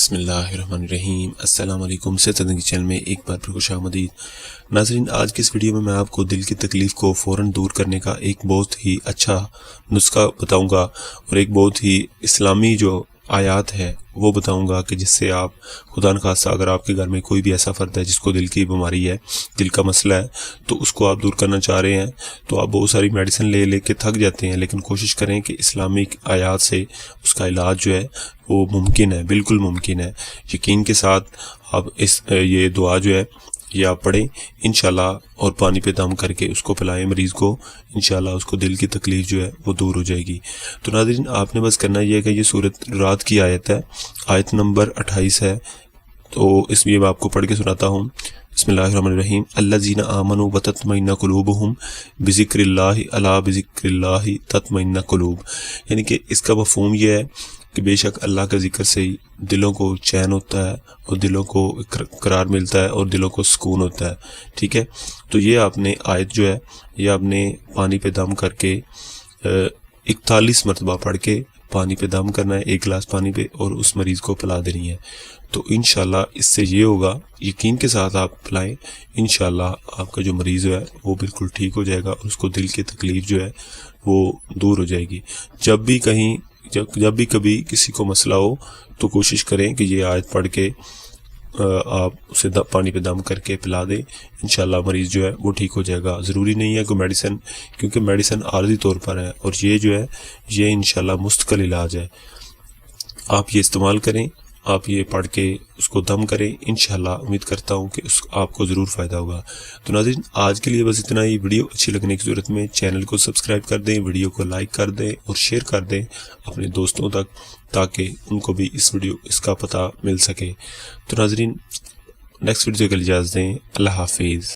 بسم اللہ الرحمن الرحیم۔ السلام علیکم۔ صحت زندگی چینل میں ایک بار پھر خوش آمدید ناظرین۔ آج کی اس ویڈیو میں آپ کو دل کی تکلیف کو فوراً دور کرنے کا ایک بہت ہی اچھا نسخہ بتاؤں گا اور ایک بہت ہی اسلامی جو آیات ہے وہ بتاؤں گا کہ جس سے آپ خدا نخواستہ اگر آپ کے گھر میں کوئی بھی ایسا فرد ہے جس کو دل کی بیماری ہے، دل کا مسئلہ ہے، تو اس کو آپ دور کرنا چاہ رہے ہیں تو آپ بہت ساری میڈیسن لے کے تھک جاتے ہیں، لیکن کوشش کریں کہ اسلامک آیات سے اس کا علاج جو ہے وہ ممکن ہے، بالکل ممکن ہے۔ یقین کے ساتھ آپ یہ دعا جو ہے یہ آپ پڑھیں انشاءاللہ، اور پانی پہ دم کر کے اس کو پلائیں مریض کو، انشاءاللہ اس کو دل کی تکلیف جو ہے وہ دور ہو جائے گی۔ تو ناظرین آپ نے بس کرنا یہ ہے کہ یہ سورۃ رات کی آیت ہے، آیت نمبر 28 ہے، تو اس میں میں آپ کو پڑھ کے سناتا ہوں۔ بسم اللہ الرحمن الرحیم۔ الذین آمنوا وتطمئن قلوبہم بذکر اللہ الا بذکر اللہ تطمئن قلوب، یعنی کہ اس کا مفہوم یہ ہے کہ بے شک اللہ کا ذکر سے ہی دلوں کو چین ہوتا ہے اور دلوں کو قرار ملتا ہے اور دلوں کو سکون ہوتا ہے، ٹھیک ہے۔ تو یہ آپ نے آیت جو ہے یہ آپ نے پانی پہ دم کر کے 41 مرتبہ پڑھ کے پانی پہ دم کرنا ہے، ایک گلاس پانی پہ، اور اس مریض کو پلا دینی ہے۔ تو انشاءاللہ اس سے یہ ہوگا، یقین کے ساتھ آپ پلائیں، انشاءاللہ آپ کا جو مریض ہے وہ بالکل ٹھیک ہو جائے گا اور اس کو دل کی تکلیف جو ہے وہ دور ہو جائے گی۔ جب بھی کبھی کسی کو مسئلہ ہو تو کوشش کریں کہ یہ آیت پڑھ کے آپ اسے پانی پہ دم کر کے پلا دیں، انشاءاللہ مریض جو ہے وہ ٹھیک ہو جائے گا۔ ضروری نہیں ہے کہ میڈیسن، کیونکہ میڈیسن عارضی طور پر ہے، اور یہ جو ہے یہ انشاءاللہ مستقل علاج ہے۔ آپ یہ استعمال کریں، آپ یہ پڑھ کے اس کو دم کریں، انشاءاللہ امید کرتا ہوں کہ آپ کو ضرور فائدہ ہوگا۔ تو ناظرین آج کے لیے بس اتنا ہی۔ ویڈیو اچھی لگنے کی صورت میں چینل کو سبسکرائب کر دیں، ویڈیو کو لائک کر دیں اور شیئر کر دیں اپنے دوستوں تک، تاکہ ان کو بھی اس کا پتہ مل سکے۔ تو ناظرین نیکسٹ ویڈیو کے لیے اجازت دیں۔ اللہ حافظ۔